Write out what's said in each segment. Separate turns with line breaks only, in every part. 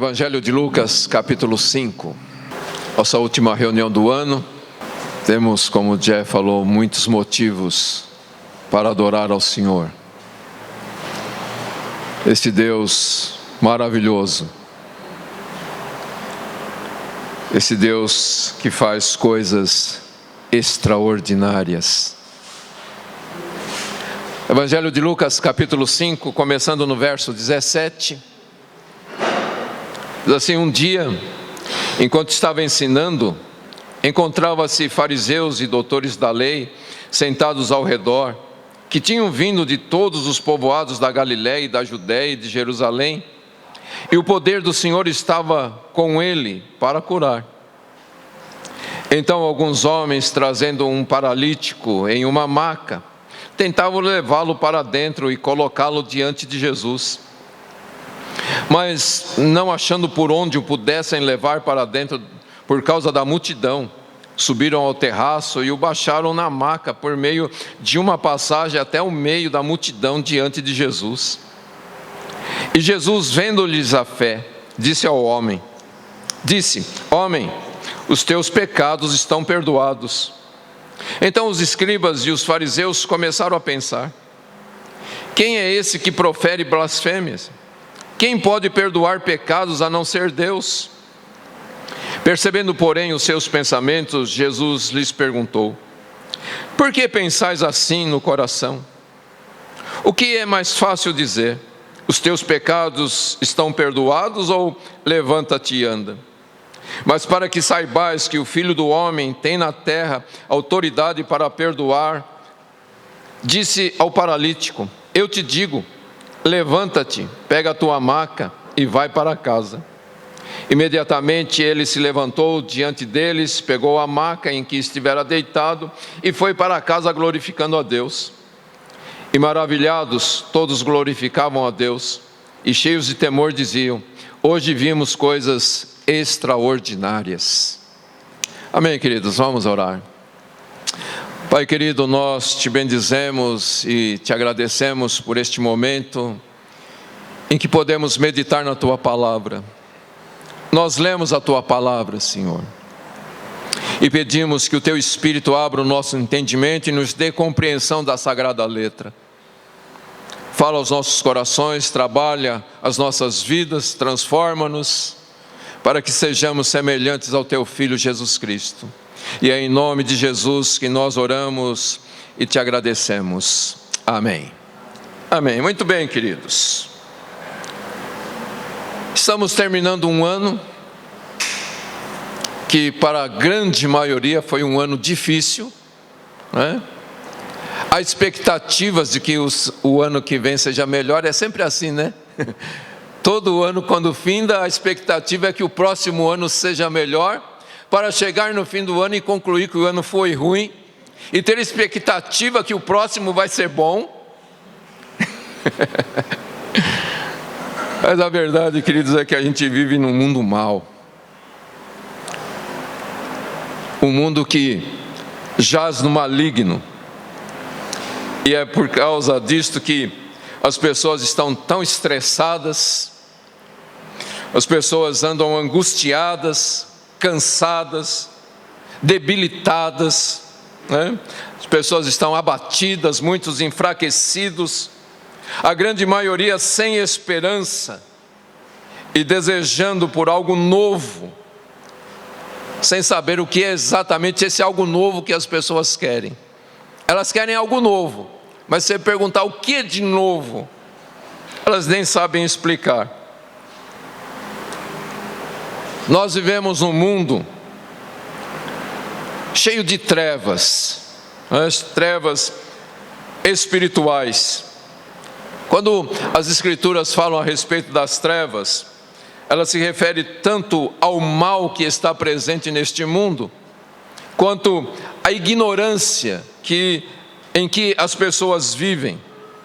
Evangelho de Lucas, capítulo 5. Nossa última reunião do ano. Temos, como o Jeff falou, muitos motivos para adorar ao Senhor. Este Deus maravilhoso. Esse Deus que faz coisas extraordinárias. Evangelho de Lucas, capítulo 5, começando no verso 17. Diz assim: um dia, enquanto estava ensinando, encontrava-se fariseus e doutores da lei sentados ao redor, que tinham vindo de todos os povoados da Galiléia e da Judéia e de Jerusalém, e o poder do Senhor estava com ele para curar. Então alguns homens, trazendo um paralítico em uma maca, tentavam levá-lo para dentro e colocá-lo diante de Jesus. Mas, não achando por onde o pudessem levar para dentro por causa da multidão, subiram ao terraço e o baixaram na maca por meio de uma passagem até o meio da multidão diante de Jesus. E Jesus, vendo-lhes a fé, disse ao homem: Homem, os teus pecados estão perdoados. Então os escribas e os fariseus começaram a pensar: quem é esse que profere blasfêmias? Quem pode perdoar pecados a não ser Deus? Percebendo, porém, os seus pensamentos, Jesus lhes perguntou: por que pensais assim no coração? O que é mais fácil dizer? Os teus pecados estão perdoados, ou levanta-te e anda? Mas para que saibais que o Filho do Homem tem na terra autoridade para perdoar, disse ao paralítico: eu te digo, levanta-te, pega a tua maca e vai para casa. Imediatamente ele se levantou diante deles, pegou a maca em que estivera deitado e foi para casa glorificando a Deus. E maravilhados, todos glorificavam a Deus e cheios de temor diziam: hoje vimos coisas extraordinárias. Amém, queridos, vamos orar. Pai querido, nós te bendizemos e te agradecemos por este momento em que podemos meditar na tua palavra. Nós lemos a tua palavra, Senhor, e pedimos que o teu Espírito abra o nosso entendimento e nos dê compreensão da sagrada letra. Fala aos nossos corações, trabalha as nossas vidas, transforma-nos, para que sejamos semelhantes ao teu Filho Jesus Cristo. E é em nome de Jesus que nós oramos e te agradecemos. Amém. Amém. Muito bem, queridos. Estamos terminando um ano que para a grande maioria foi um ano difícil, né? Há expectativas de que o ano que vem seja melhor, é sempre assim, né? Todo ano, quando finda, a expectativa é que o próximo ano seja melhor, para chegar no fim do ano e concluir que o ano foi ruim, e ter expectativa que o próximo vai ser bom. Mas a verdade, queridos, é que a gente vive num mundo mau. Um mundo que jaz no maligno. E é por causa disto que as pessoas estão tão estressadas, as pessoas andam angustiadas, cansadas, debilitadas, né? As pessoas estão abatidas, muitos enfraquecidos, a grande maioria sem esperança e desejando por algo novo, sem saber o que é exatamente esse algo novo que as pessoas querem. Elas querem algo novo, mas se você perguntar o que é de novo, elas nem sabem explicar. Nós vivemos num mundo cheio de trevas, as trevas espirituais. Quando as Escrituras falam a respeito das trevas, ela se refere tanto ao mal que está presente neste mundo, quanto à ignorância em que as pessoas vivem,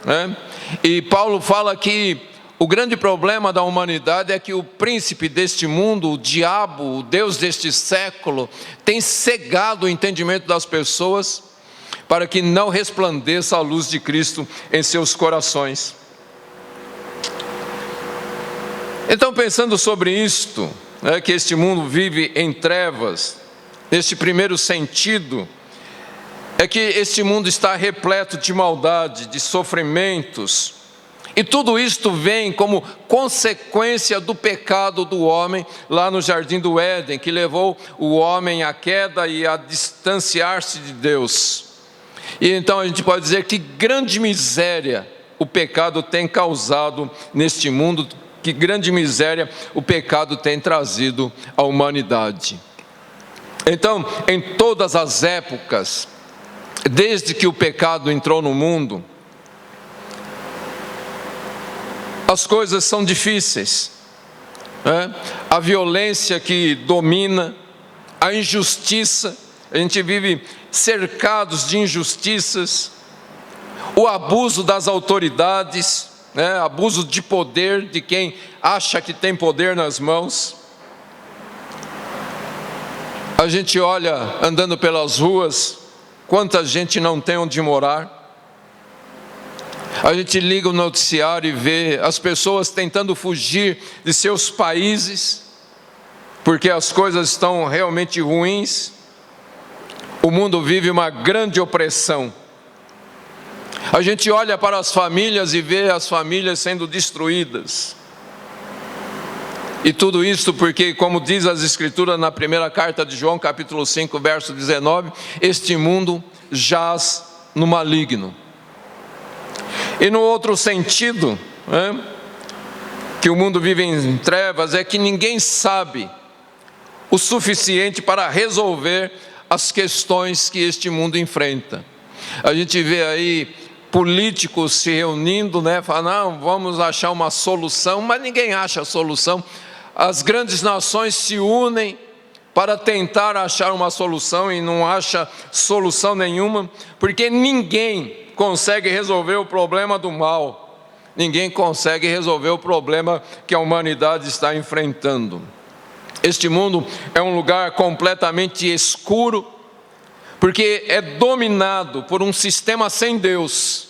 né? E Paulo fala que o grande problema da humanidade é que o príncipe deste mundo, o diabo, o Deus deste século, tem cegado o entendimento das pessoas para que não resplandeça a luz de Cristo em seus corações. Então, pensando sobre isto, que este mundo vive em trevas, neste primeiro sentido, é que este mundo está repleto de maldade, de sofrimentos, e tudo isto vem como consequência do pecado do homem lá no Jardim do Éden, que levou o homem à queda e a distanciar-se de Deus. E então a gente pode dizer que grande miséria o pecado tem causado neste mundo, que grande miséria o pecado tem trazido à humanidade. Então, em todas as épocas, desde que o pecado entrou no mundo, as coisas são difíceis, né? A violência que domina, a injustiça, a gente vive cercados de injustiças, o abuso das autoridades, né? Abuso de poder de quem acha que tem poder nas mãos. A gente olha andando pelas ruas, quanta gente não tem onde morar. A gente liga o noticiário e vê as pessoas tentando fugir de seus países, porque as coisas estão realmente ruins. O mundo vive uma grande opressão. A gente olha para as famílias e vê as famílias sendo destruídas. E tudo isso porque, como diz as Escrituras na primeira carta de João, capítulo 5, verso 19, este mundo jaz no maligno. E no outro sentido, que o mundo vive em trevas, é que ninguém sabe o suficiente para resolver as questões que este mundo enfrenta. A gente vê aí políticos se reunindo, falando, não, vamos achar uma solução, mas ninguém acha a solução. As grandes nações se unem para tentar achar uma solução e não acha solução nenhuma, porque ninguém consegue resolver o problema do mal, ninguém consegue resolver o problema que a humanidade está enfrentando. Este mundo é um lugar completamente escuro, porque é dominado por um sistema sem Deus,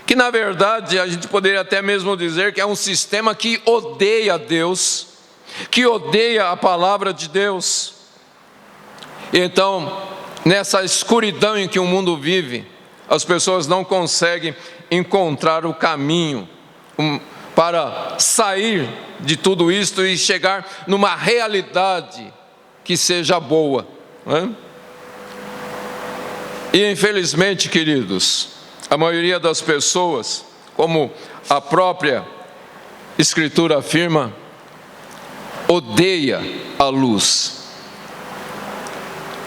que na verdade a gente poderia até mesmo dizer que é um sistema que odeia Deus, que odeia a palavra de Deus. E então, nessa escuridão em que o mundo vive, as pessoas não conseguem encontrar o caminho para sair de tudo isto e chegar numa realidade que seja boa, E infelizmente, queridos, a maioria das pessoas, como a própria Escritura afirma, odeia a luz.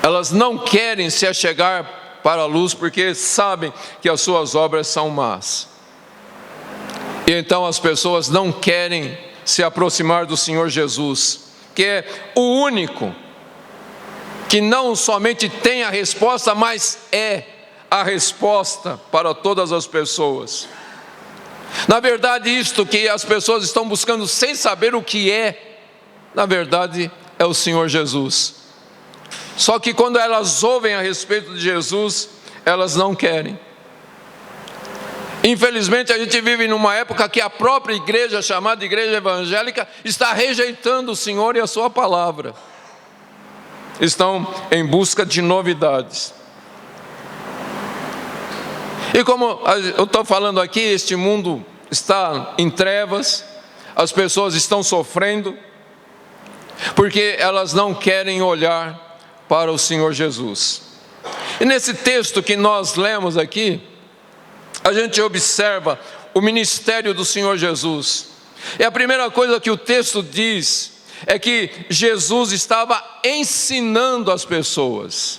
Elas não querem se achegar para a luz porque sabem que as suas obras são más. E então as pessoas não querem se aproximar do Senhor Jesus, que é o único que não somente tem a resposta, mas é a resposta para todas as pessoas. Na verdade, isto que as pessoas estão buscando sem saber o que é, na verdade é o Senhor Jesus. Só que quando elas ouvem a respeito de Jesus, elas não querem. Infelizmente a gente vive numa época que a própria igreja, chamada igreja evangélica, está rejeitando o Senhor e a sua palavra. Estão em busca de novidades. E como eu estou falando aqui, este mundo está em trevas, as pessoas estão sofrendo, porque elas não querem olhar para o Senhor Jesus. E nesse texto que nós lemos aqui, a gente observa o ministério do Senhor Jesus. E a primeira coisa que o texto diz é que Jesus estava ensinando as pessoas.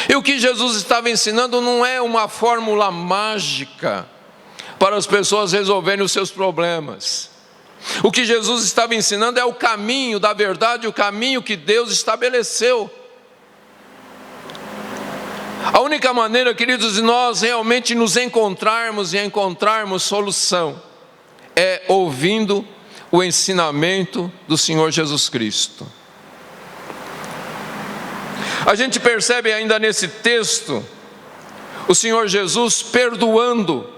E o que Jesus estava ensinando não é uma fórmula mágica para as pessoas resolverem os seus problemas. O que Jesus estava ensinando é o caminho da verdade, o caminho que Deus estabeleceu. A única maneira, queridos, de nós realmente nos encontrarmos e encontrarmos solução é ouvindo o ensinamento do Senhor Jesus Cristo. A gente percebe ainda nesse texto o Senhor Jesus perdoando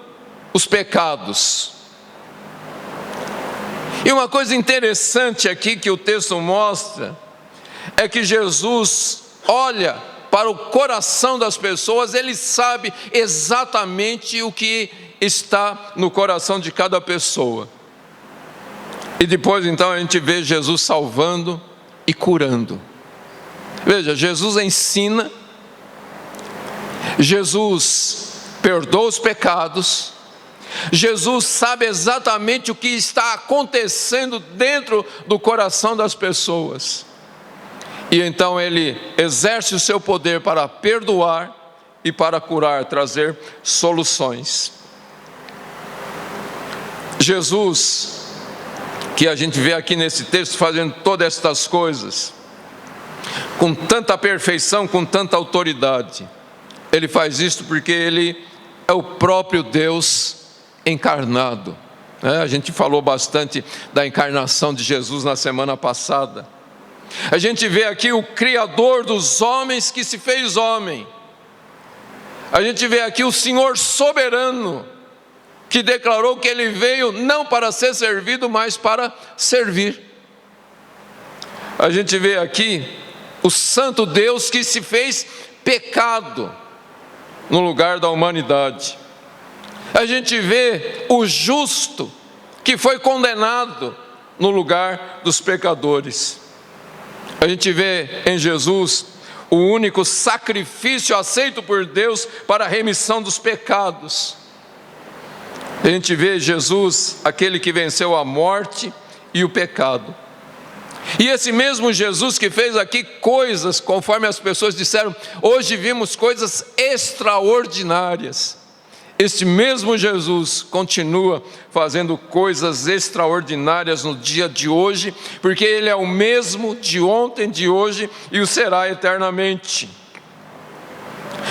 os pecados. E uma coisa interessante aqui que o texto mostra é que Jesus olha para o coração das pessoas, ele sabe exatamente o que está no coração de cada pessoa. E depois então a gente vê Jesus salvando e curando. Veja, Jesus ensina, Jesus perdoa os pecados, Jesus sabe exatamente o que está acontecendo dentro do coração das pessoas. E então ele exerce o seu poder para perdoar e para curar, trazer soluções. Jesus, que a gente vê aqui nesse texto fazendo todas estas coisas, com tanta perfeição, com tanta autoridade, ele faz isso porque ele é o próprio Deus encarnado. A gente falou bastante da encarnação de Jesus na semana passada. A gente vê aqui o Criador dos homens que se fez homem. A gente vê aqui o Senhor soberano, que declarou que Ele veio não para ser servido, mas para servir. A gente vê aqui o Santo Deus que se fez pecado no lugar da humanidade. A gente vê o justo que foi condenado no lugar dos pecadores. A gente vê em Jesus o único sacrifício aceito por Deus para a remissão dos pecados. A gente vê Jesus, aquele que venceu a morte e o pecado. E esse mesmo Jesus que fez aqui coisas, conforme as pessoas disseram, hoje vimos coisas extraordinárias. Este mesmo Jesus continua fazendo coisas extraordinárias no dia de hoje, porque Ele é o mesmo de ontem, de hoje e o será eternamente.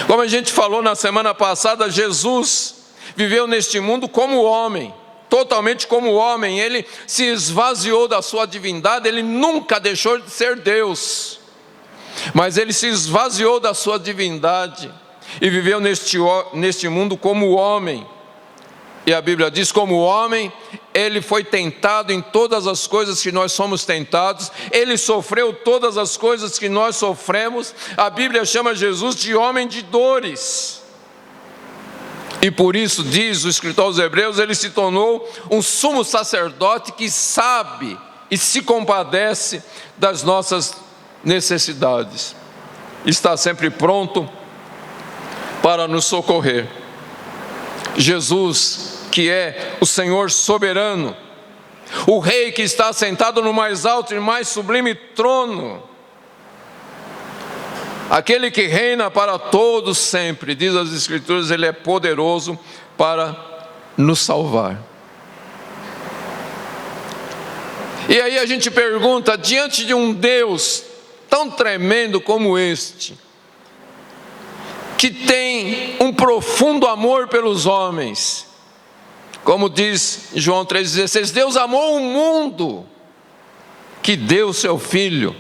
Como a gente falou na semana passada, Jesus viveu neste mundo como homem, totalmente como homem. Ele se esvaziou da sua divindade, Ele nunca deixou de ser Deus, mas Ele se esvaziou da sua divindade e viveu neste mundo como homem. E a Bíblia diz, como homem, Ele foi tentado em todas as coisas que nós somos tentados, Ele sofreu todas as coisas que nós sofremos. A Bíblia chama Jesus de homem de dores. E por isso, diz o escritor aos Hebreus, Ele se tornou um sumo sacerdote que sabe e se compadece das nossas necessidades. Está sempre pronto para nos socorrer. Jesus, que é o Senhor soberano, o Rei que está sentado no mais alto e mais sublime trono, aquele que reina para todos sempre, diz as Escrituras, Ele é poderoso para nos salvar. E aí a gente pergunta, diante de um Deus tão tremendo como este, que tem um profundo amor pelos homens, como diz João 3,16, Deus amou o mundo, que deu o seu Filho.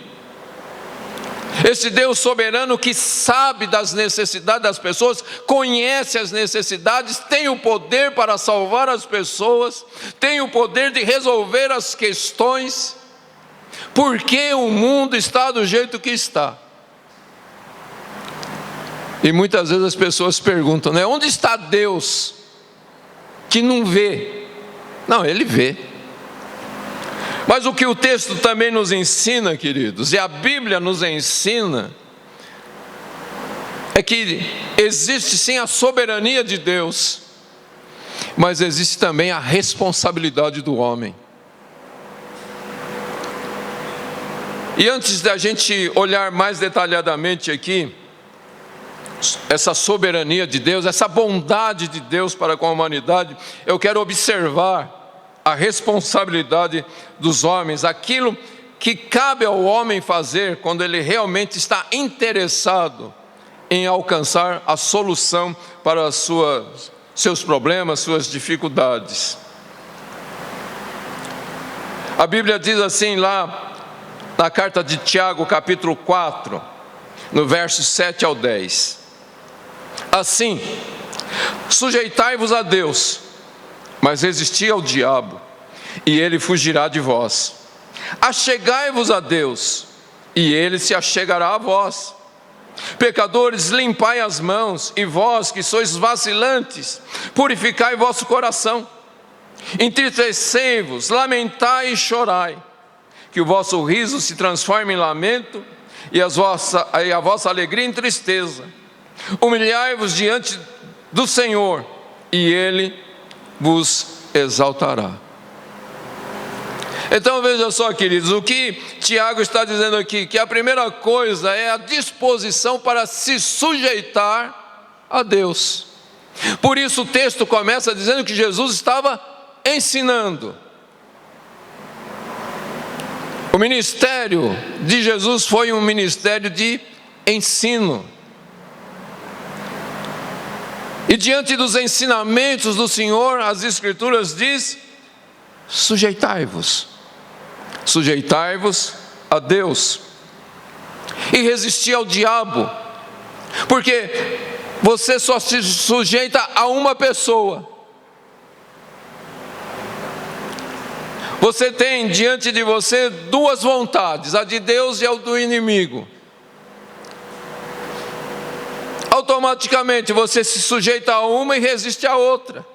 Esse Deus soberano que sabe das necessidades das pessoas, conhece as necessidades, tem o poder para salvar as pessoas, tem o poder de resolver as questões. Por que o mundo está do jeito que está? E muitas vezes as pessoas perguntam, né? Onde está Deus que não vê? Não, Ele vê. Mas o que o texto também nos ensina, queridos, e a Bíblia nos ensina, é que existe sim a soberania de Deus, mas existe também a responsabilidade do homem. E antes da gente olhar mais detalhadamente aqui, essa soberania de Deus, essa bondade de Deus para com a humanidade, eu quero observar a responsabilidade dos homens, aquilo que cabe ao homem fazer quando ele realmente está interessado em alcançar a solução para seus problemas, suas dificuldades. A Bíblia diz assim lá na carta de Tiago, capítulo 4, no verso 7 ao 10. Assim, sujeitai-vos a Deus, mas resisti ao diabo, e ele fugirá de vós. Achegai-vos a Deus, e ele se achegará a vós. Pecadores, limpai as mãos, e vós que sois vacilantes, purificai vosso coração. Entristecei-vos, lamentai e chorai, que o vosso riso se transforme em lamento, e a vossa alegria em tristeza. Humilhai-vos diante do Senhor, e Ele vos exaltará. Então veja só, queridos, o que Tiago está dizendo aqui, que a primeira coisa é a disposição para se sujeitar a Deus. Por isso o texto começa dizendo que Jesus estava ensinando. O ministério de Jesus foi um ministério de ensino. E diante dos ensinamentos do Senhor, as Escrituras diz: sujeitai-vos a Deus e resistir ao diabo, porque você só se sujeita a uma pessoa. Você tem diante de você duas vontades, a de Deus e a do inimigo. Automaticamente você se sujeita a uma e resiste à outra.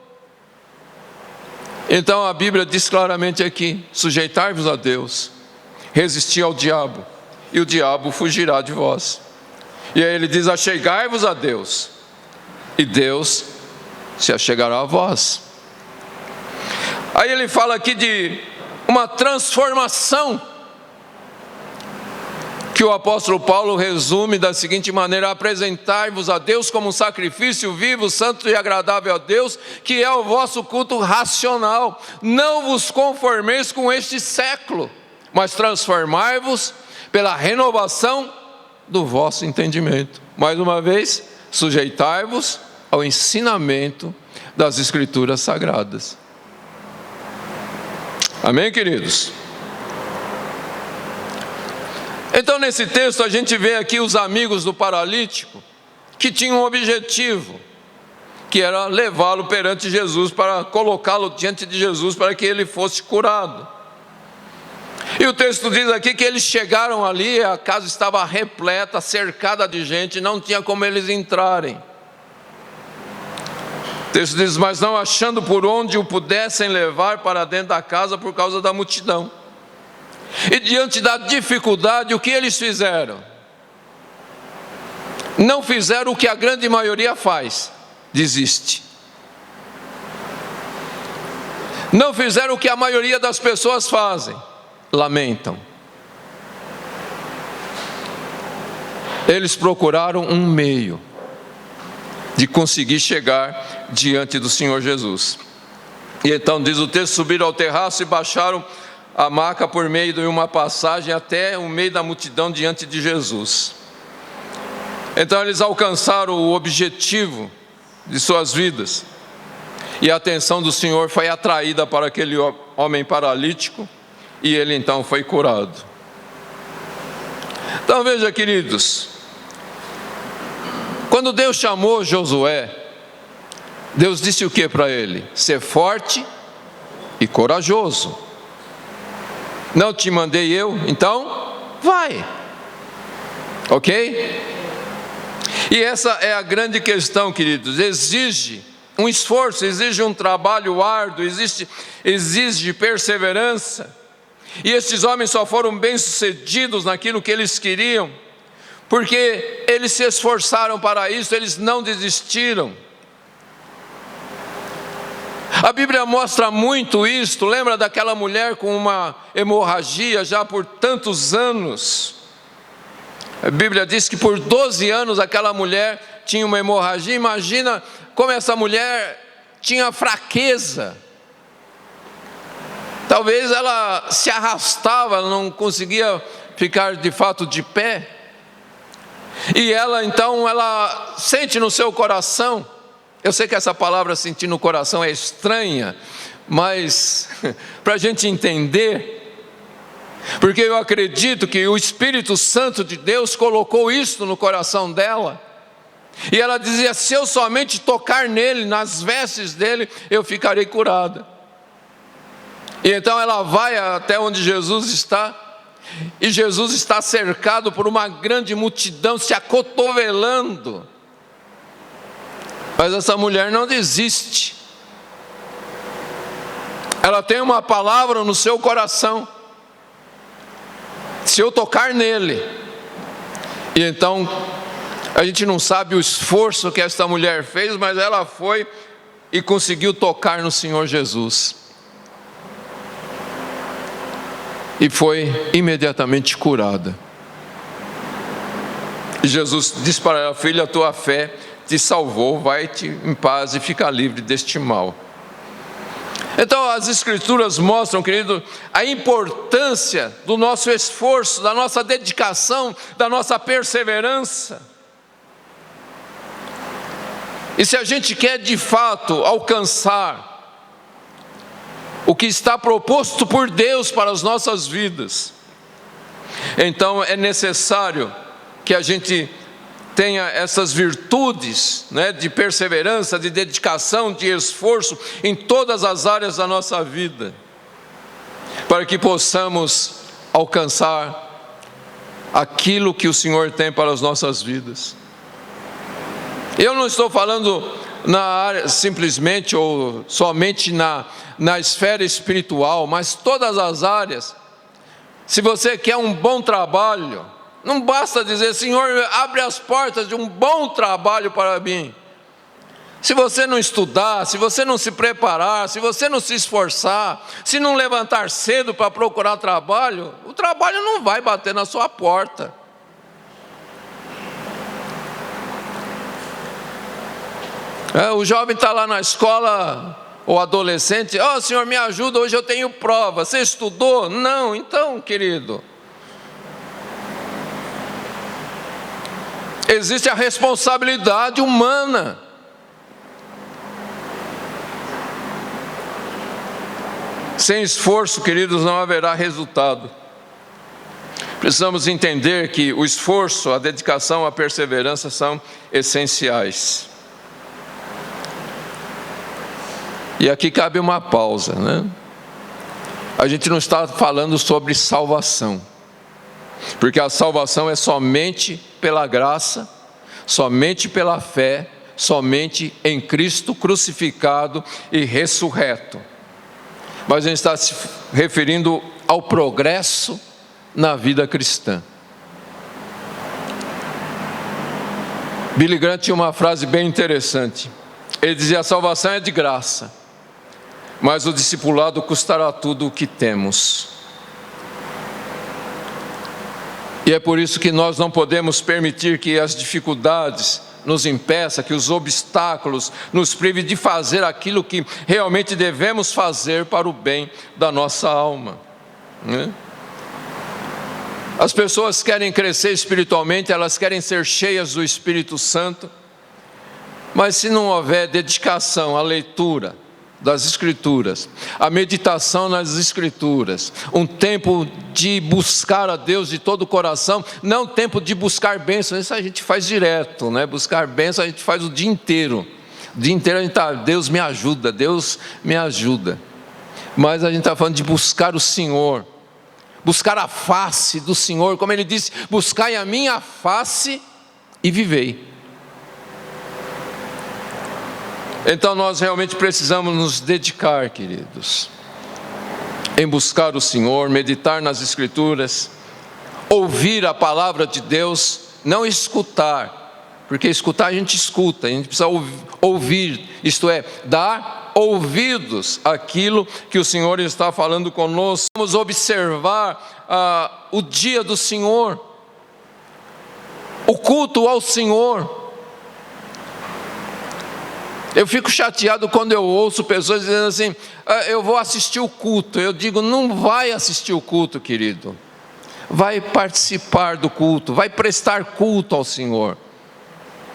Então a Bíblia diz claramente aqui: sujeitai-vos a Deus, resistir ao diabo, e o diabo fugirá de vós. E aí ele diz: achegai-vos a Deus, e Deus se achegará a vós. Aí ele fala aqui de uma transformação, que o apóstolo Paulo resume da seguinte maneira: apresentai-vos a Deus como um sacrifício vivo, santo e agradável a Deus, que é o vosso culto racional. Não vos conformeis com este século, mas transformai-vos pela renovação do vosso entendimento. Mais uma vez, sujeitai-vos ao ensinamento das Escrituras Sagradas. Amém, queridos? Então nesse texto a gente vê aqui os amigos do paralítico, que tinham um objetivo, que era levá-lo perante Jesus, para colocá-lo diante de Jesus, para que ele fosse curado. E o texto diz aqui que eles chegaram ali, a casa estava repleta, cercada de gente, não tinha como eles entrarem. O texto diz: mas não achando por onde o pudessem levar para dentro da casa por causa da multidão. E diante da dificuldade, o que eles fizeram? Não fizeram o que a grande maioria faz: desiste. Não fizeram o que a maioria das pessoas fazem: lamentam. Eles procuraram um meio de conseguir chegar diante do Senhor Jesus. E então diz o texto: subiram ao terraço e baixaram a maca por meio de uma passagem até o meio da multidão diante de Jesus. Então eles alcançaram o objetivo de suas vidas, e a atenção do Senhor foi atraída para aquele homem paralítico, e ele então foi curado. Então veja, queridos, quando Deus chamou Josué, Deus disse o que para ele? Ser forte e corajoso. Não te mandei eu? Então vai. Ok? E essa é a grande questão, queridos. Exige um esforço, exige um trabalho árduo, exige perseverança. E esses homens só foram bem-sucedidos naquilo que eles queriam, porque eles se esforçaram para isso, eles não desistiram. A Bíblia mostra muito isto. Lembra daquela mulher com uma hemorragia já por tantos anos? A Bíblia diz que por 12 anos aquela mulher tinha uma hemorragia. Imagina como essa mulher tinha fraqueza. Talvez ela se arrastava, ela não conseguia ficar de fato de pé. E ela então, ela sente no seu coração. Eu sei que essa palavra sentir no coração é estranha, mas para a gente entender, porque eu acredito que o Espírito Santo de Deus colocou isso no coração dela, e ela dizia: se eu somente tocar nele, nas vestes dele, eu ficarei curada. E então ela vai até onde Jesus está, e Jesus está cercado por uma grande multidão se acotovelando. Mas essa mulher não desiste. Ela tem uma palavra no seu coração: se eu tocar nele. E então, a gente não sabe o esforço que esta mulher fez, mas ela foi e conseguiu tocar no Senhor Jesus. E foi imediatamente curada. E Jesus disse para ela: filha, a tua fé te salvou, vai-te em paz e fica livre deste mal. Então as Escrituras mostram, querido, a importância do nosso esforço, da nossa dedicação, da nossa perseverança. E se a gente quer de fato alcançar o que está proposto por Deus para as nossas vidas, então é necessário que a gente tenha essas virtudes, né, de perseverança, de dedicação, de esforço em todas as áreas da nossa vida, para que possamos alcançar aquilo que o Senhor tem para as nossas vidas. Eu não estou falando na área simplesmente ou somente na esfera espiritual, mas todas as áreas. Se você quer um bom trabalho, não basta dizer: Senhor, abre as portas de um bom trabalho para mim. Se você não estudar, se você não se preparar, se você não se esforçar, se não levantar cedo para procurar trabalho, o trabalho não vai bater na sua porta. O jovem está lá na escola, ou adolescente: ó, Senhor, me ajuda, hoje eu tenho prova. Você estudou? Não. Então, querido, existe a responsabilidade humana. Sem esforço, queridos, não haverá resultado. Precisamos entender que o esforço, a dedicação, a perseverança são essenciais. E aqui cabe uma pausa, né? A gente não está falando sobre salvação, porque a salvação é somente pela graça, somente pela fé, somente em Cristo crucificado e ressurreto. Mas a gente está se referindo ao progresso na vida cristã. Billy Graham tinha uma frase bem interessante. Ele dizia: a salvação é de graça, mas o discipulado custará tudo o que temos. E é por isso que nós não podemos permitir que as dificuldades nos impeçam, que os obstáculos nos privem de fazer aquilo que realmente devemos fazer para o bem da nossa alma, né? As pessoas querem crescer espiritualmente, elas querem ser cheias do Espírito Santo, mas se não houver dedicação à leitura das Escrituras, a meditação nas Escrituras, um tempo de buscar a Deus de todo o coração, não tempo de buscar bênçãos, isso a gente faz direto, né? Buscar bênçãos a gente faz o dia inteiro. O dia inteiro a gente está: Deus me ajuda, Deus me ajuda. Mas a gente está falando de buscar o Senhor, buscar a face do Senhor, como Ele disse: buscai a minha face e vivei. Então nós realmente precisamos nos dedicar, queridos, em buscar o Senhor, meditar nas Escrituras, ouvir a palavra de Deus, não escutar, porque escutar a gente escuta, a gente precisa ouvir, isto é, dar ouvidos àquilo que o Senhor está falando conosco. Vamos observar o dia do Senhor, o culto ao Senhor. Eu fico chateado quando eu ouço pessoas dizendo assim: eu vou assistir o culto. Eu digo: não vai assistir o culto, querido. Vai participar do culto, vai prestar culto ao Senhor.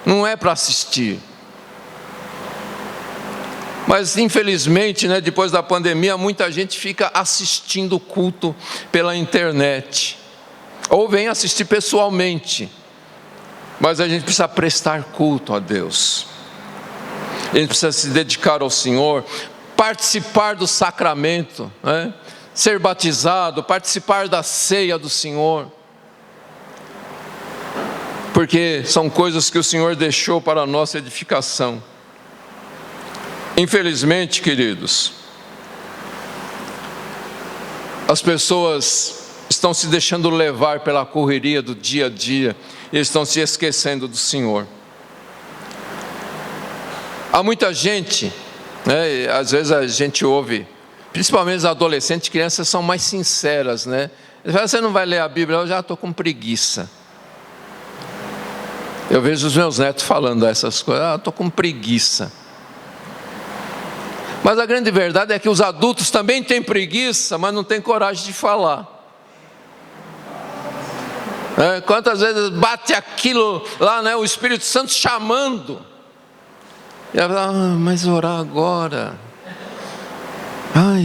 Não é para assistir. Mas infelizmente, né, depois da pandemia, muita gente fica assistindo o culto pela internet, ou vem assistir pessoalmente. Mas a gente precisa prestar culto a Deus. A gente precisa se dedicar ao Senhor, participar do sacramento, né? Ser batizado, participar da ceia do Senhor, porque são coisas que o Senhor deixou para a nossa edificação. Infelizmente, queridos, as pessoas estão se deixando levar pela correria do dia a dia e estão se esquecendo do Senhor. Há muita gente, né, às vezes a gente ouve, principalmente os adolescentes, crianças são mais sinceras, né? Você não vai ler a Bíblia? Eu já estou com preguiça. Eu vejo os meus netos falando essas coisas, estou com preguiça. Mas a grande verdade é que os adultos também têm preguiça, mas não têm coragem de falar. Quantas vezes bate aquilo lá, né, o Espírito Santo chamando. E ela fala, mas orar agora?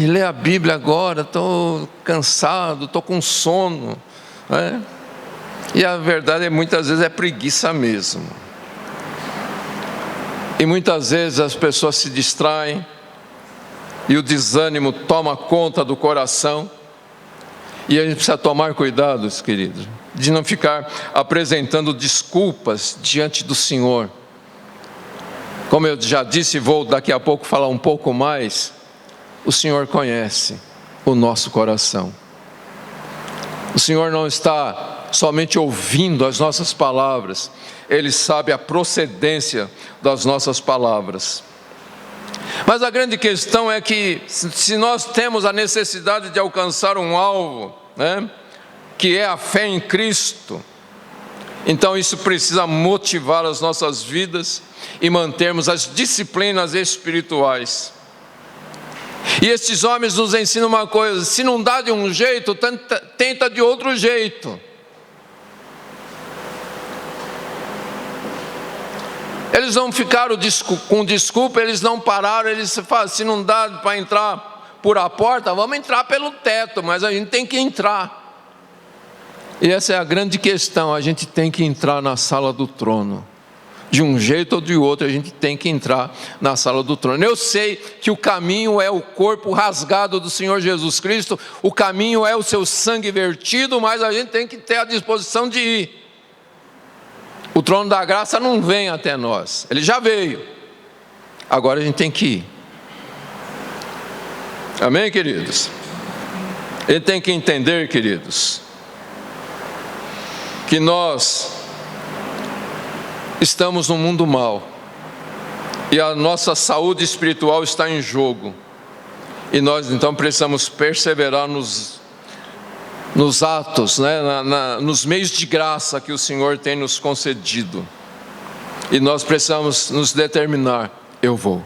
Ler a Bíblia agora, estou cansado, estou com sono. E a verdade é muitas vezes é preguiça mesmo. E muitas vezes as pessoas se distraem e o desânimo toma conta do coração. E a gente precisa tomar cuidado, queridos, de não ficar apresentando desculpas diante do Senhor. Como eu já disse, vou daqui a pouco falar um pouco mais. O Senhor conhece o nosso coração. O Senhor não está somente ouvindo as nossas palavras, Ele sabe a procedência das nossas palavras. Mas a grande questão é que, se nós temos a necessidade de alcançar um alvo, né, que é a fé em Cristo, então isso precisa motivar as nossas vidas e mantermos as disciplinas espirituais. E estes homens nos ensinam uma coisa: se não dá de um jeito, tenta de outro jeito. Eles não ficaram com desculpa, eles não pararam, eles falaram, se não dá para entrar por a porta, vamos entrar pelo teto, mas a gente tem que entrar. E essa é a grande questão, a gente tem que entrar na sala do trono. De um jeito ou de outro, a gente tem que entrar na sala do trono. Eu sei que o caminho é o corpo rasgado do Senhor Jesus Cristo, o caminho é o seu sangue vertido, mas a gente tem que ter a disposição de ir. O trono da graça não vem até nós, ele já veio. Agora a gente tem que ir. Amém, queridos? Ele tem que entender, queridos, que nós estamos num mundo mau e a nossa saúde espiritual está em jogo, e nós então precisamos perseverar nos atos, né, nos meios de graça que o Senhor tem nos concedido, e nós precisamos nos determinar: eu vou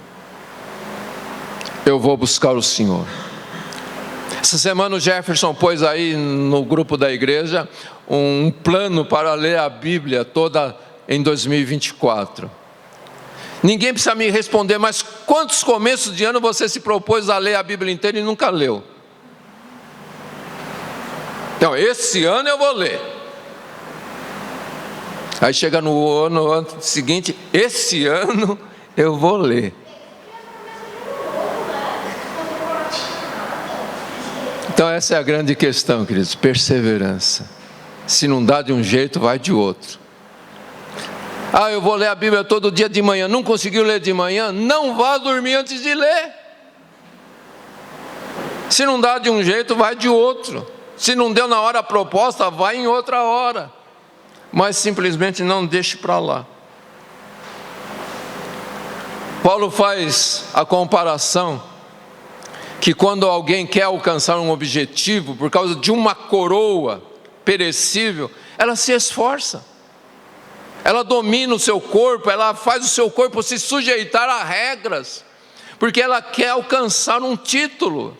buscar o Senhor. Essa semana o Jefferson pôs aí no grupo da igreja um plano para ler a Bíblia toda em 2024. Ninguém precisa me responder, mas quantos começos de ano você se propôs a ler a Bíblia inteira e nunca leu? Então, esse ano eu vou ler. Aí chega no ano seguinte, esse ano eu vou ler. Então essa é a grande questão, queridos, perseverança. Se não dá de um jeito, vai de outro. Eu vou ler a Bíblia todo dia de manhã, não conseguiu ler de manhã? Não vá dormir antes de ler. Se não dá de um jeito, vai de outro. Se não deu na hora proposta, vai em outra hora. Mas simplesmente não deixe para lá. Paulo faz a comparação que quando alguém quer alcançar um objetivo por causa de uma coroa perecível, ela se esforça, ela domina o seu corpo, ela faz o seu corpo se sujeitar a regras, porque ela quer alcançar um título,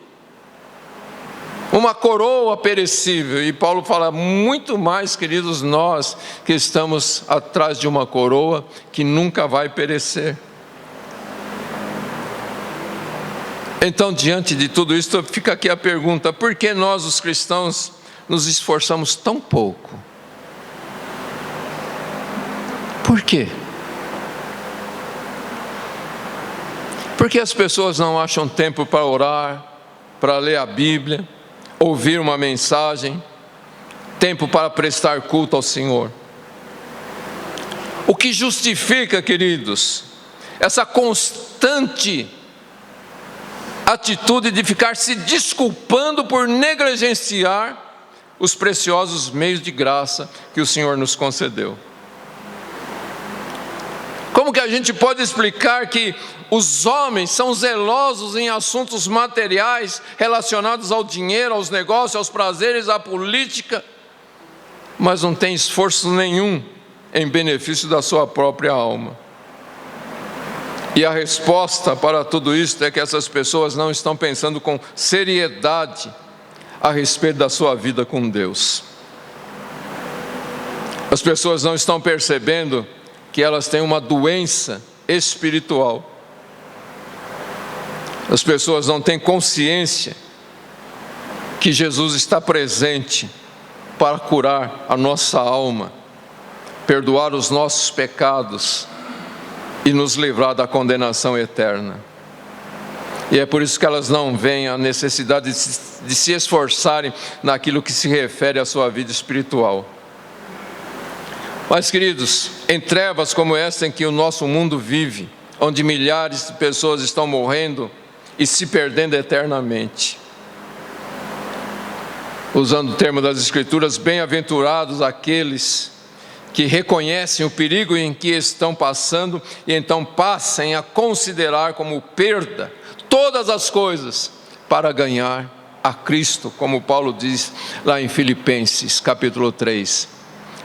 uma coroa perecível. E Paulo fala muito mais, queridos, nós que estamos atrás de uma coroa que nunca vai perecer. Então, diante de tudo isso, fica aqui a pergunta: por que nós, os cristãos, nos esforçamos tão pouco? Por quê? Por que as pessoas não acham tempo para orar, para ler a Bíblia, ouvir uma mensagem, tempo para prestar culto ao Senhor? O que justifica, queridos, essa constante atitude de ficar se desculpando por negligenciar os preciosos meios de graça que o Senhor nos concedeu? Como que a gente pode explicar que os homens são zelosos em assuntos materiais relacionados ao dinheiro, aos negócios, aos prazeres, à política, mas não tem esforço nenhum em benefício da sua própria alma? E a resposta para tudo isso é que essas pessoas não estão pensando com seriedade a respeito da sua vida com Deus. As pessoas não estão percebendo que elas têm uma doença espiritual. As pessoas não têm consciência que Jesus está presente para curar a nossa alma, perdoar os nossos pecados e nos livrar da condenação eterna. E é por isso que elas não veem a necessidade de se esforçarem naquilo que se refere à sua vida espiritual. Mas, queridos, em trevas como esta em que o nosso mundo vive, onde milhares de pessoas estão morrendo e se perdendo eternamente, usando o termo das Escrituras, bem-aventurados aqueles que reconhecem o perigo em que estão passando e então passem a considerar como perda todas as coisas para ganhar a Cristo, como Paulo diz lá em Filipenses capítulo 3.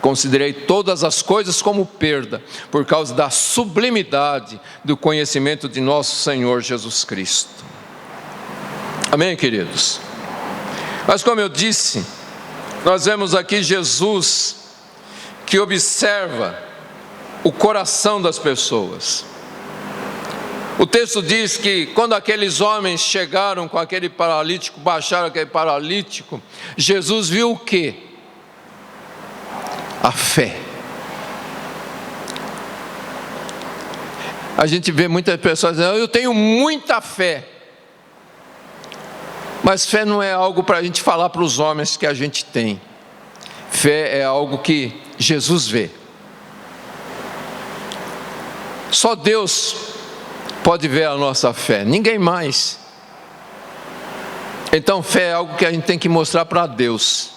Considerei todas as coisas como perda, por causa da sublimidade do conhecimento de nosso Senhor Jesus Cristo. Amém, queridos? Mas como eu disse, nós vemos aqui Jesus que observa o coração das pessoas. O texto diz que quando aqueles homens chegaram com aquele paralítico, baixaram aquele paralítico, Jesus viu o quê? A fé. A gente vê muitas pessoas dizendo: eu tenho muita fé. Mas fé não é algo para a gente falar para os homens que a gente tem. Fé é algo que Jesus vê. Só Deus pode ver a nossa fé, ninguém mais. Então fé é algo que a gente tem que mostrar para Deus.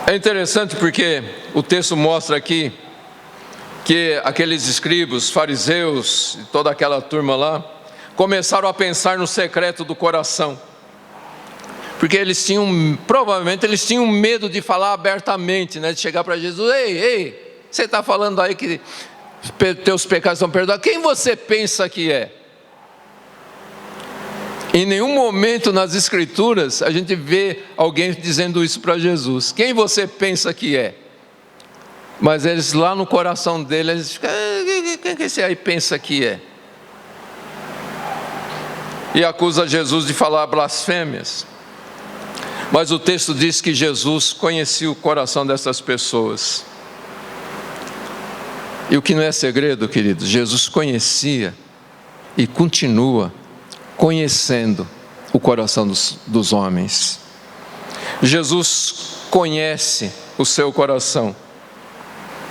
É interessante porque o texto mostra aqui que aqueles escribas, fariseus e toda aquela turma lá começaram a pensar no secreto do coração, porque provavelmente eles tinham medo de falar abertamente, né? De chegar para Jesus: ei, você está falando aí que teus pecados estão perdoados, quem você pensa que é? Em nenhum momento nas Escrituras a gente vê alguém dizendo isso para Jesus: quem você pensa que é? Mas eles lá no coração deles, eles ficam: quem que esse aí pensa que é? E acusa Jesus de falar blasfêmias. Mas o texto diz que Jesus conhecia o coração dessas pessoas. E o que não é segredo, queridos, Jesus conhecia e continua conhecendo o coração dos homens. Jesus conhece o seu coração.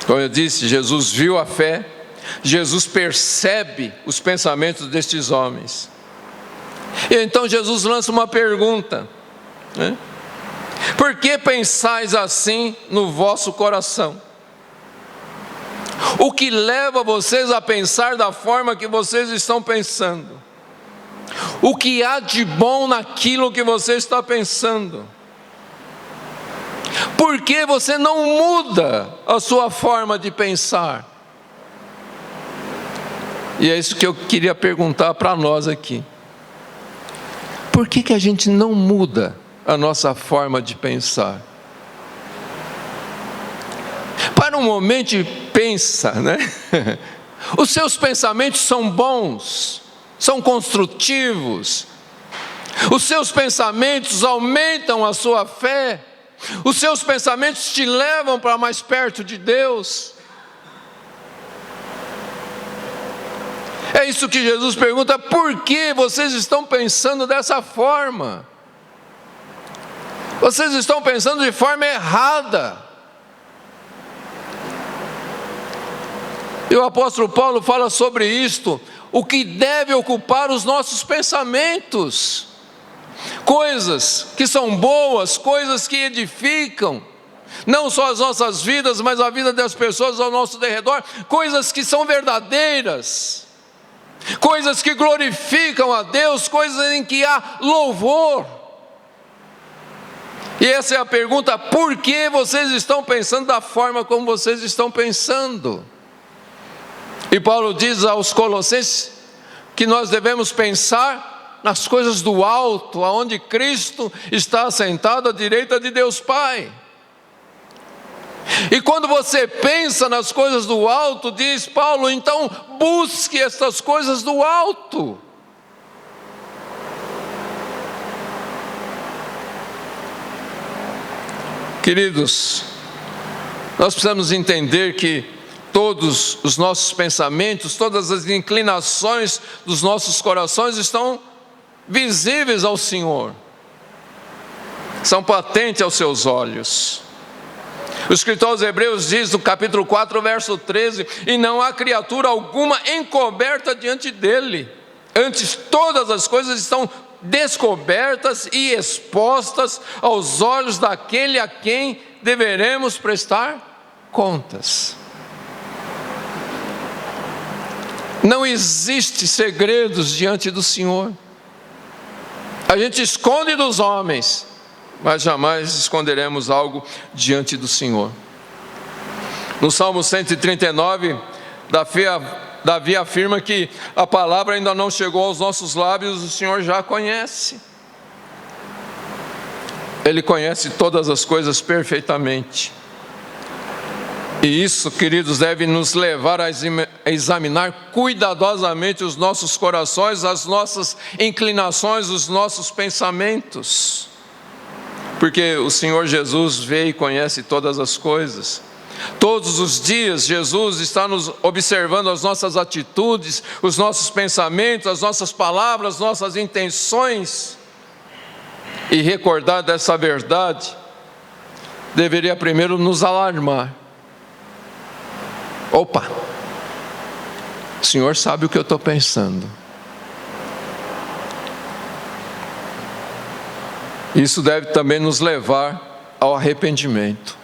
Como eu disse, Jesus viu a fé, Jesus percebe os pensamentos destes homens. E então Jesus lança uma pergunta, né? Por que pensais assim no vosso coração? O que leva vocês a pensar da forma que vocês estão pensando? O que há de bom naquilo que você está pensando? Por que você não muda a sua forma de pensar? E é isso que eu queria perguntar para nós aqui. Por que a gente não muda a nossa forma de pensar? Para um momento e pensa, né? Os seus pensamentos são bons, são construtivos. Os seus pensamentos aumentam a sua fé. Os seus pensamentos te levam para mais perto de Deus. É isso que Jesus pergunta: por que vocês estão pensando dessa forma? Vocês estão pensando de forma errada. E o apóstolo Paulo fala sobre isto, o que deve ocupar os nossos pensamentos. Coisas que são boas, coisas que edificam, não só as nossas vidas, mas a vida das pessoas ao nosso derredor, coisas que são verdadeiras, coisas que glorificam a Deus, coisas em que há louvor. E essa é a pergunta: por que vocês estão pensando da forma como vocês estão pensando? E Paulo diz aos Colossenses que nós devemos pensar nas coisas do alto, aonde Cristo está assentado à direita de Deus Pai. E quando você pensa nas coisas do alto, diz Paulo, então busque estas coisas do alto. Queridos, nós precisamos entender que todos os nossos pensamentos, todas as inclinações dos nossos corações estão visíveis ao Senhor, são patentes aos seus olhos. O escritor aos Hebreus diz no capítulo 4, verso 13: e não há criatura alguma encoberta diante dele, antes todas as coisas estão descobertas e expostas aos olhos daquele a quem deveremos prestar contas. Não existe segredos diante do Senhor. A gente esconde dos homens, mas jamais esconderemos algo diante do Senhor. No Salmo 139, Davi afirma que a palavra ainda não chegou aos nossos lábios, o Senhor já conhece. Ele conhece todas as coisas perfeitamente. E isso, queridos, deve nos levar a examinar cuidadosamente os nossos corações, as nossas inclinações, os nossos pensamentos. Porque o Senhor Jesus vê e conhece todas as coisas. Todos os dias Jesus está nos observando as nossas atitudes, os nossos pensamentos, as nossas palavras, as nossas intenções. E recordar dessa verdade deveria primeiro nos alarmar. Opa, o Senhor sabe o que eu estou pensando. Isso deve também nos levar ao arrependimento.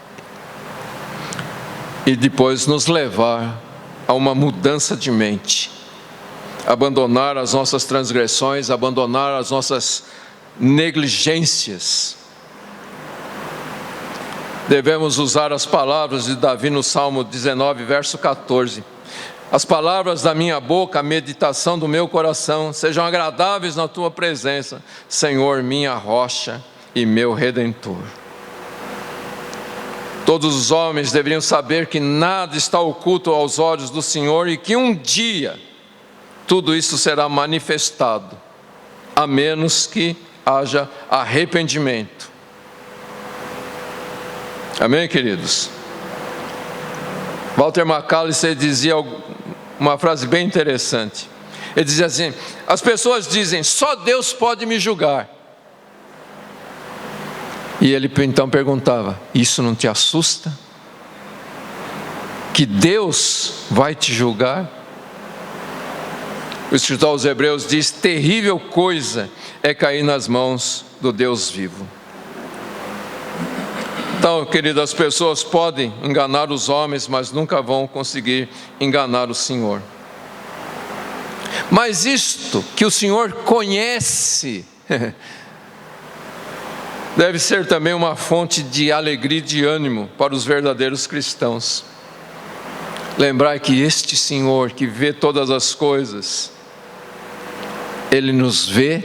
E depois nos levar a uma mudança de mente. Abandonar as nossas transgressões, abandonar as nossas negligências. Devemos usar as palavras de Davi no Salmo 19, verso 14. As palavras da minha boca, a meditação do meu coração, sejam agradáveis na tua presença, Senhor, minha rocha e meu redentor. Todos os homens deveriam saber que nada está oculto aos olhos do Senhor e que um dia tudo isso será manifestado, a menos que haja arrependimento. Amém, queridos? Walter Macallister dizia uma frase bem interessante. Ele dizia assim: as pessoas dizem, só Deus pode me julgar. E ele então perguntava, isso não te assusta? Que Deus vai te julgar? O escritor aos Hebreus diz, terrível coisa é cair nas mãos do Deus vivo. Então, querido, as pessoas podem enganar os homens, mas nunca vão conseguir enganar o Senhor. Mas isto que o Senhor conhece, deve ser também uma fonte de alegria e de ânimo para os verdadeiros cristãos. Lembrar que este Senhor que vê todas as coisas, Ele nos vê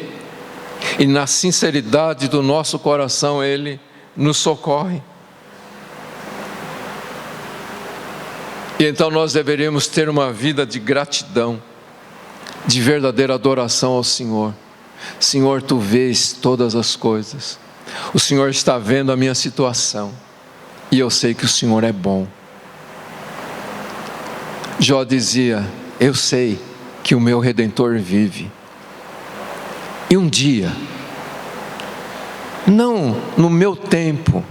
e na sinceridade do nosso coração Ele nos socorre. E então nós deveríamos ter uma vida de gratidão, de verdadeira adoração ao Senhor. Senhor, Tu vês todas as coisas. O Senhor está vendo a minha situação. E eu sei que o Senhor é bom. Jó dizia, eu sei que o meu Redentor vive. E um dia, não no meu tempo,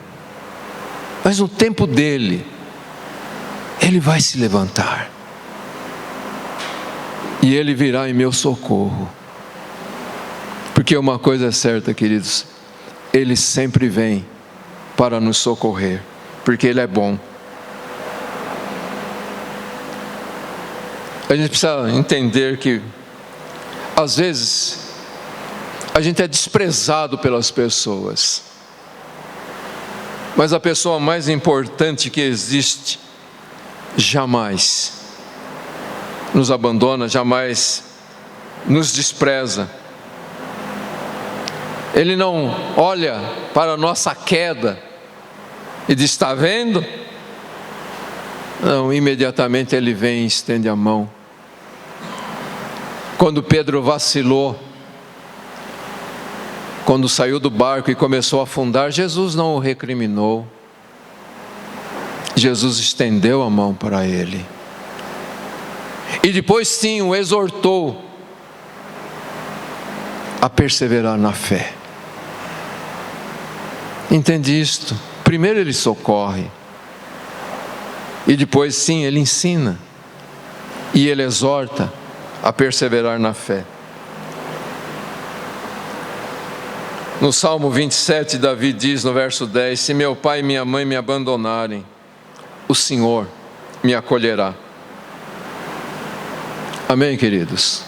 mas no tempo dele, ele vai se levantar. E ele virá em meu socorro. Porque uma coisa é certa, queridos, ele sempre vem para nos socorrer, porque ele é bom. A gente precisa entender que, às vezes, a gente é desprezado pelas pessoas, mas a pessoa mais importante que existe jamais nos abandona, jamais nos despreza. Ele não olha para a nossa queda e diz: está vendo? Não, imediatamente ele vem e estende a mão. Quando Pedro vacilou, quando saiu do barco e começou a afundar, Jesus não o recriminou. Jesus estendeu a mão para ele. E depois sim o exortou a perseverar na fé. Entende isto? Primeiro ele socorre. E depois sim ele ensina. E ele exorta a perseverar na fé. No Salmo 27, Davi diz no verso 10: se meu pai e minha mãe me abandonarem, o Senhor me acolherá. Amém, queridos?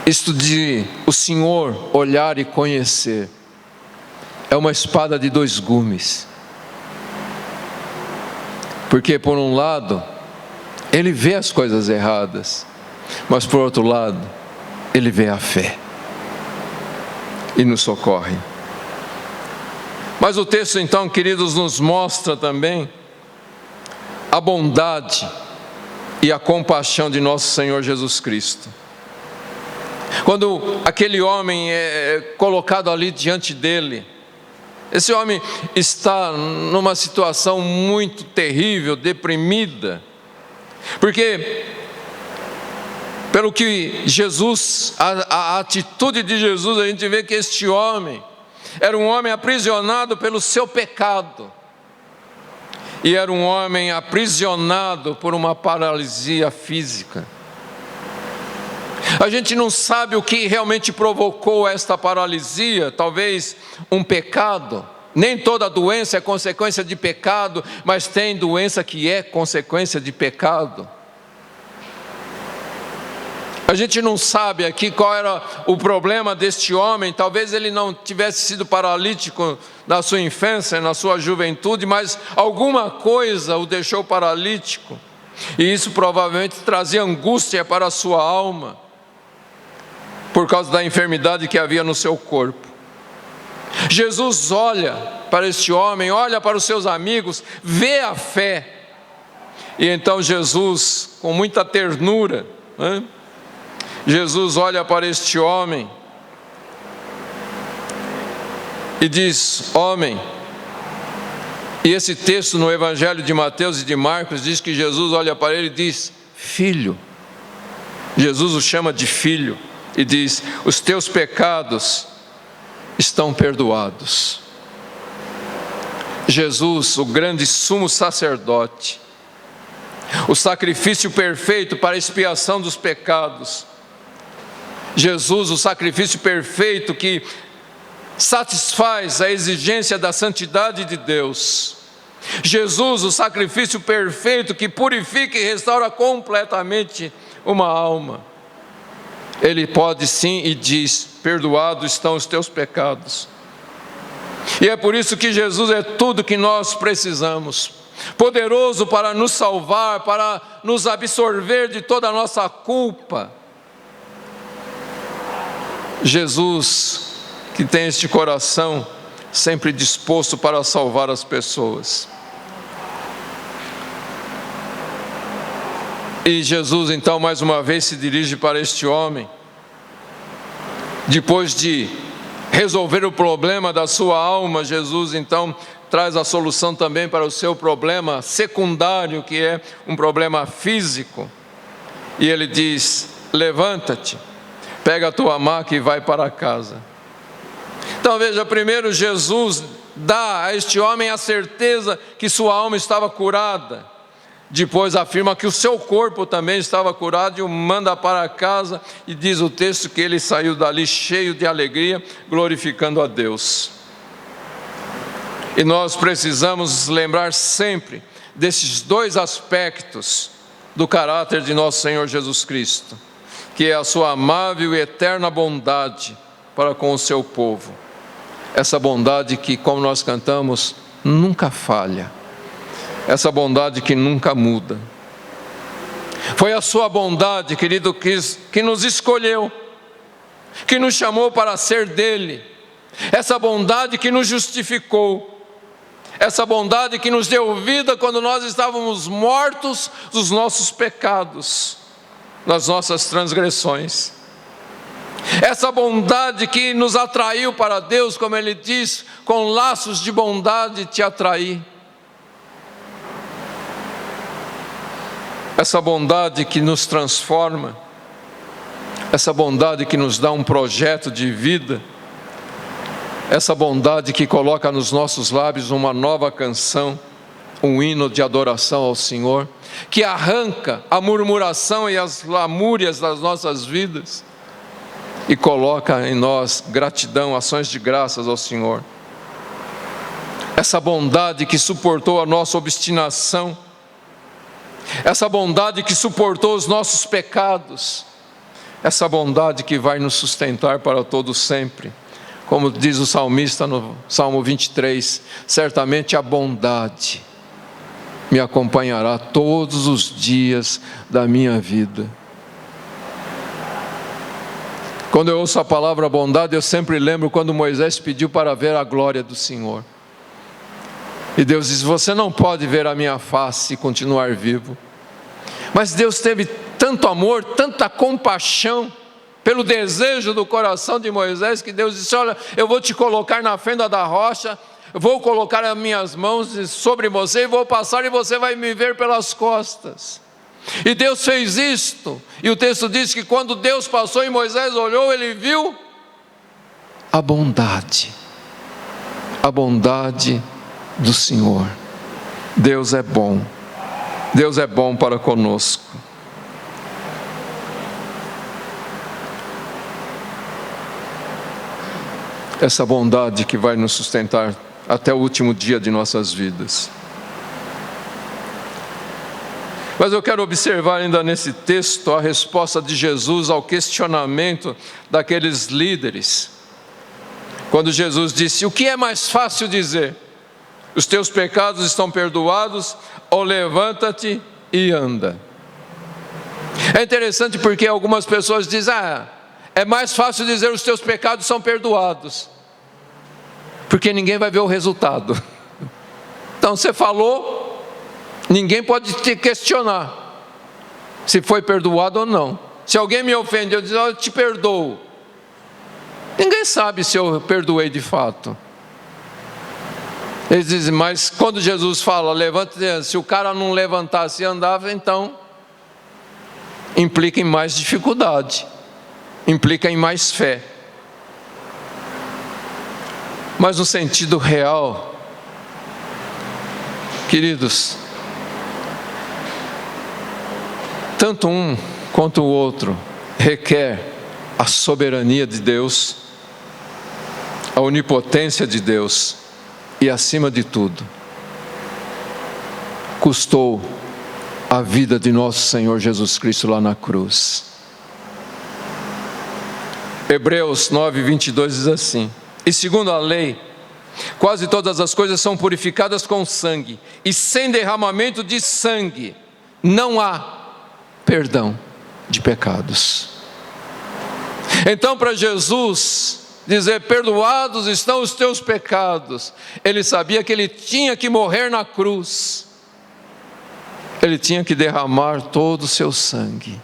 Isto de o Senhor olhar e conhecer é uma espada de dois gumes. Porque por um lado, ele vê as coisas erradas, mas por outro lado, ele vê a fé e nos socorre. Mas o texto então, queridos, nos mostra também a bondade e a compaixão de nosso Senhor Jesus Cristo. Quando aquele homem é colocado ali diante dele, esse homem está numa situação muito terrível, deprimida, porque pelo que Jesus, a atitude de Jesus, a gente vê que este homem era um homem aprisionado pelo seu pecado, e era um homem aprisionado por uma paralisia física. A gente não sabe o que realmente provocou esta paralisia, talvez um pecado. Nem toda doença é consequência de pecado, mas tem doença que é consequência de pecado. A gente não sabe aqui qual era o problema deste homem. Talvez ele não tivesse sido paralítico na sua infância, na sua juventude, mas alguma coisa o deixou paralítico. E isso provavelmente trazia angústia para a sua alma, por causa da enfermidade que havia no seu corpo. Jesus olha para este homem, olha para os seus amigos, vê a fé. E então Jesus, com muita ternura, Jesus olha para este homem e diz: homem. E esse texto no Evangelho de Mateus e de Marcos diz que Jesus olha para ele e diz: filho. Jesus o chama de filho e diz: os teus pecados estão perdoados. Jesus, o grande sumo sacerdote, o sacrifício perfeito para a expiação dos pecados. Jesus, o sacrifício perfeito que satisfaz a exigência da santidade de Deus. Jesus, o sacrifício perfeito que purifica e restaura completamente uma alma. Ele pode sim e diz: perdoados estão os teus pecados. E é por isso que Jesus é tudo que nós precisamos, poderoso para nos salvar, para nos absorver de toda a nossa culpa. Jesus, que tem este coração sempre disposto para salvar as pessoas. E Jesus então mais uma vez se dirige para este homem, depois de resolver o problema da sua alma. Jesus então traz a solução também para o seu problema secundário, que é um problema físico. e ele diz: levanta-te, pega a tua maca e vai para casa. Então veja, primeiro Jesus dá a este homem a certeza que sua alma estava curada. Depois afirma que o seu corpo também estava curado e o manda para casa, e diz o texto que ele saiu dali cheio de alegria, glorificando a Deus. E nós precisamos lembrar sempre desses dois aspectos do caráter de nosso Senhor Jesus Cristo, que é a sua amável e eterna bondade para com o seu povo. Essa bondade que, como nós cantamos, nunca falha. Essa bondade que nunca muda. Foi a sua bondade, querido, que nos escolheu, que nos chamou para ser dele. Essa bondade que nos justificou. Essa bondade que nos deu vida quando nós estávamos mortos dos nossos pecados, das nossas transgressões. Essa bondade que nos atraiu para Deus, como ele diz, com laços de bondade te atraí. Essa bondade que nos transforma, essa bondade que nos dá um projeto de vida, essa bondade que coloca nos nossos lábios uma nova canção, um hino de adoração ao Senhor, que arranca a murmuração e as lamúrias das nossas vidas e coloca em nós gratidão, ações de graças ao Senhor. Essa bondade que suportou a nossa obstinação, essa bondade que suportou os nossos pecados, essa bondade que vai nos sustentar para todo sempre. Como diz o salmista no Salmo 23, certamente a bondade me acompanhará todos os dias da minha vida. Quando eu ouço a palavra bondade, eu sempre lembro quando Moisés pediu para ver a glória do Senhor. E Deus diz: você não pode ver a minha face e continuar vivo. Mas Deus teve tanto amor, tanta compaixão pelo desejo do coração de Moisés, que Deus disse: olha, eu vou te colocar na fenda da rocha, eu vou colocar as minhas mãos sobre você e vou passar e você vai me ver pelas costas. E Deus fez isto, e o texto diz que quando Deus passou e Moisés olhou, ele viu a bondade do Senhor. Deus é bom para conosco. Essa bondade que vai nos sustentar até o último dia de nossas vidas. Mas eu quero observar ainda nesse texto a resposta de Jesus ao questionamento daqueles líderes. Quando Jesus disse: o que é mais fácil dizer? Os teus pecados estão perdoados, ou levanta-te e anda? É interessante porque algumas pessoas dizem: é mais fácil dizer os teus pecados são perdoados, porque ninguém vai ver o resultado. Então você falou, ninguém pode te questionar se foi perdoado ou não. Se alguém me ofende, eu digo: eu te perdoo. Ninguém sabe se eu perdoei de fato. Eles dizem: mas quando Jesus fala, levanta-te, se o cara não levantasse e andava, então implica em mais dificuldade, implica em mais fé. Mas no sentido real, queridos, tanto um quanto o outro requer a soberania de Deus, a onipotência de Deus e, acima de tudo, custou a vida de nosso Senhor Jesus Cristo lá na cruz. Hebreus 9:22 diz assim: e segundo a lei, quase todas as coisas são purificadas com sangue, e sem derramamento de sangue não há perdão de pecados. Então, para Jesus dizer: perdoados estão os teus pecados, ele sabia que ele tinha que morrer na cruz, ele tinha que derramar todo o seu sangue,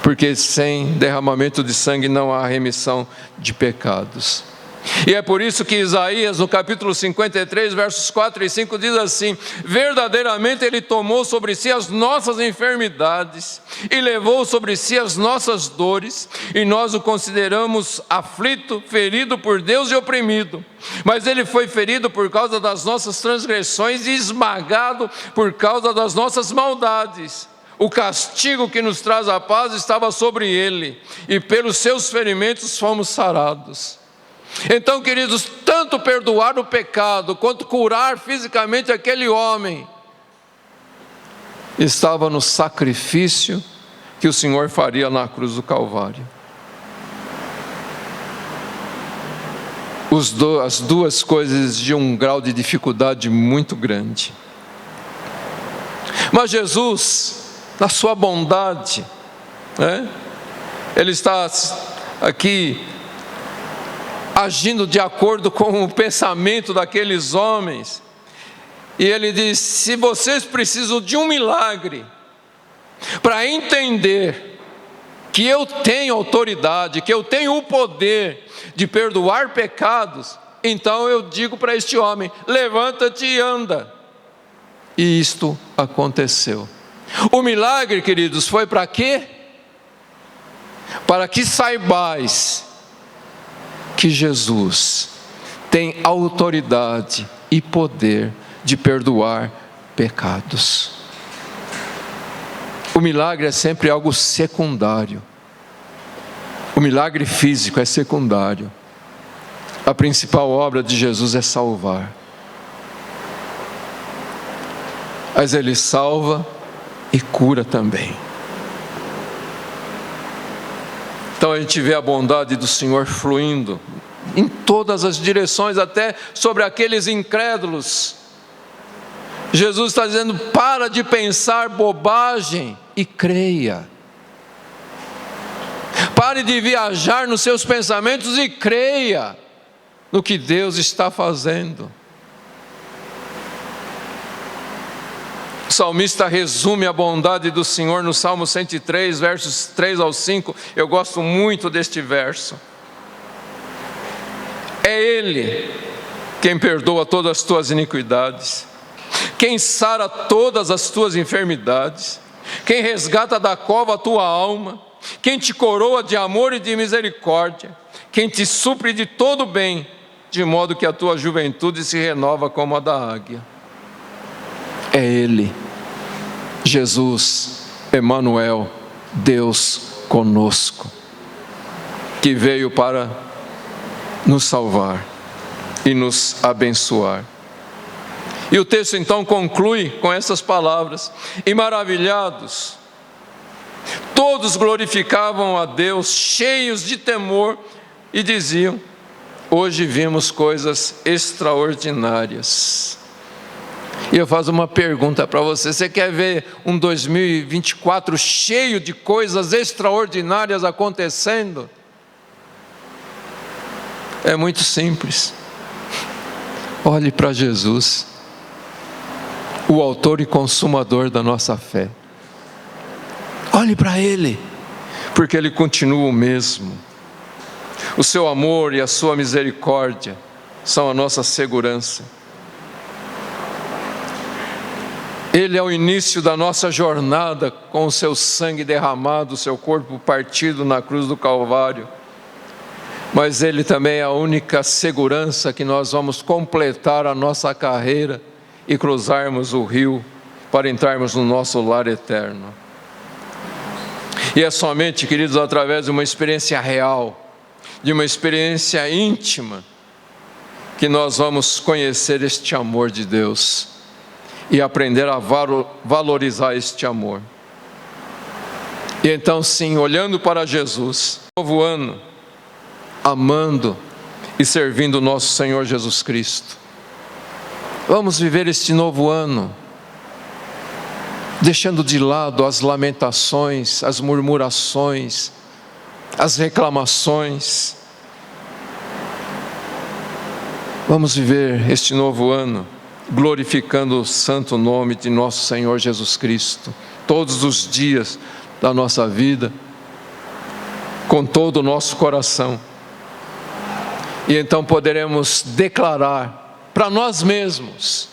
porque sem derramamento de sangue não há remissão de pecados. E é por isso que Isaías, no capítulo 53, versos 4 e 5, diz assim: verdadeiramente Ele tomou sobre si as nossas enfermidades e levou sobre si as nossas dores, e nós o consideramos aflito, ferido por Deus e oprimido. Mas Ele foi ferido por causa das nossas transgressões e esmagado por causa das nossas maldades. O castigo que nos traz a paz estava sobre Ele, e pelos seus ferimentos fomos sarados. Então, queridos, tanto perdoar o pecado, quanto curar fisicamente aquele homem, estava no sacrifício que o Senhor faria na cruz do Calvário. As duas coisas de um grau de dificuldade muito grande. Mas Jesus, na sua bondade, Ele está aqui agindo de acordo com o pensamento daqueles homens, e Ele diz: se vocês precisam de um milagre para entender que eu tenho autoridade, que eu tenho o poder de perdoar pecados, então eu digo para este homem: levanta-te e anda. E isto aconteceu. O milagre, queridos, foi para quê? Para que saibais que Jesus tem autoridade e poder de perdoar pecados. O milagre é sempre algo secundário. O milagre físico é secundário. A principal obra de Jesus é salvar. Mas Ele salva e cura também. Então a gente vê a bondade do Senhor fluindo em todas as direções, até sobre aqueles incrédulos. Jesus está dizendo: para de pensar bobagem e creia. Pare de viajar nos seus pensamentos e creia no que Deus está fazendo. O salmista resume a bondade do Senhor no Salmo 103, versos 3 ao 5. Eu gosto muito deste verso. É Ele quem perdoa todas as tuas iniquidades, quem sara todas as tuas enfermidades, quem resgata da cova a tua alma, quem te coroa de amor e de misericórdia, quem te supre de todo bem, de modo que a tua juventude se renova como a da águia. É Ele, Jesus, Emanuel, Deus conosco, que veio para nos salvar e nos abençoar. E o texto então conclui com essas palavras: e maravilhados, todos glorificavam a Deus, cheios de temor, e diziam: hoje vimos coisas extraordinárias. E eu faço uma pergunta para você: você quer ver um 2024 cheio de coisas extraordinárias acontecendo? É muito simples. Olhe para Jesus, o autor e consumador da nossa fé. Olhe para Ele, porque Ele continua o mesmo. O seu amor e a sua misericórdia são a nossa segurança. Ele é o início da nossa jornada com o seu sangue derramado, o seu corpo partido na cruz do Calvário. Mas Ele também é a única segurança que nós vamos completar a nossa carreira e cruzarmos o rio para entrarmos no nosso lar eterno. E é somente, queridos, através de uma experiência real, de uma experiência íntima, que nós vamos conhecer este amor de Deus e aprender a valorizar este amor. E então sim, olhando para Jesus, novo ano, amando e servindo o nosso Senhor Jesus Cristo. Vamos viver este novo ano, deixando de lado as lamentações, as murmurações, as reclamações. Vamos viver este novo ano glorificando o santo nome de nosso Senhor Jesus Cristo, todos os dias da nossa vida, com todo o nosso coração. E então poderemos declarar para nós mesmos,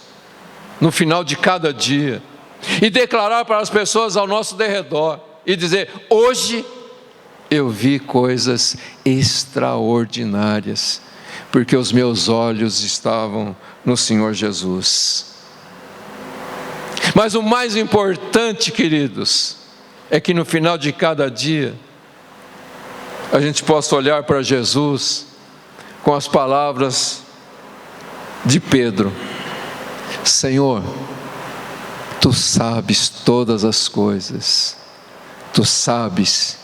no final de cada dia, e declarar para as pessoas ao nosso derredor, e dizer: hoje eu vi coisas extraordinárias, porque os meus olhos estavam no Senhor Jesus. Mas o mais importante, queridos, é que no final de cada dia, a gente possa olhar para Jesus com as palavras de Pedro: Senhor, Tu sabes todas as coisas, Tu sabes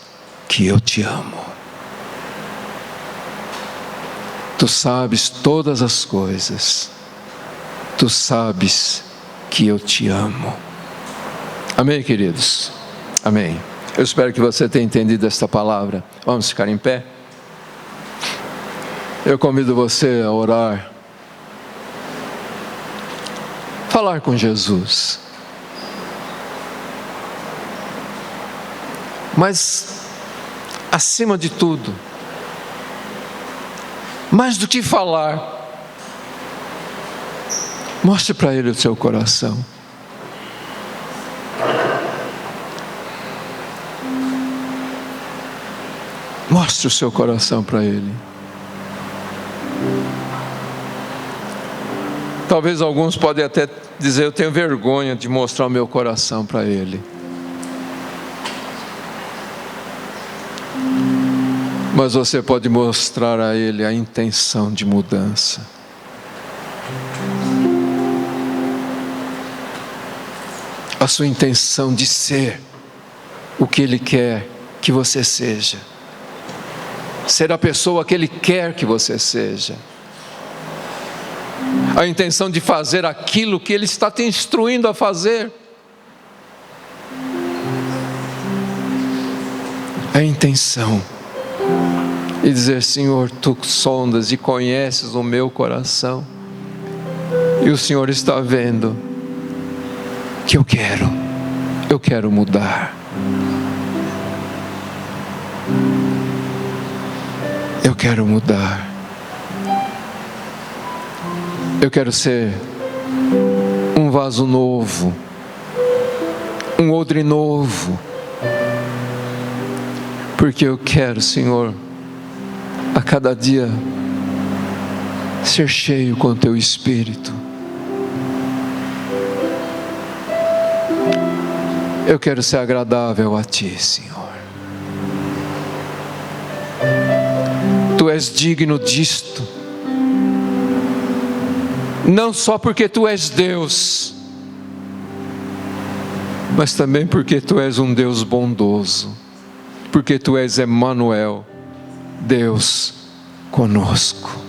que eu te amo. Tu sabes todas as coisas, Tu sabes que eu te amo. Amém, queridos? Amém. Eu espero que você tenha entendido esta palavra. Vamos ficar em pé? Eu convido você a orar, falar com Jesus. Mas, acima de tudo, mais do que falar, mostre para Ele o seu coração. Mostre o seu coração para Ele. Talvez alguns podem até dizer: eu tenho vergonha de mostrar o meu coração para Ele. Mas você pode mostrar a Ele a intenção de mudança. A sua intenção de ser o que Ele quer que você seja. Ser a pessoa que Ele quer que você seja. A intenção de fazer aquilo que Ele está te instruindo a fazer. A intenção. E dizer: Senhor, Tu sondas e conheces o meu coração. E o Senhor está vendo que eu quero mudar. Eu quero mudar. Eu quero ser um vaso novo, um odre novo, porque eu quero, Senhor, a cada dia ser cheio com Teu Espírito. Eu quero ser agradável a Ti, Senhor. Tu és digno disto, não só porque Tu és Deus, mas também porque Tu és um Deus bondoso, porque Tu és Emanuel, Deus conosco.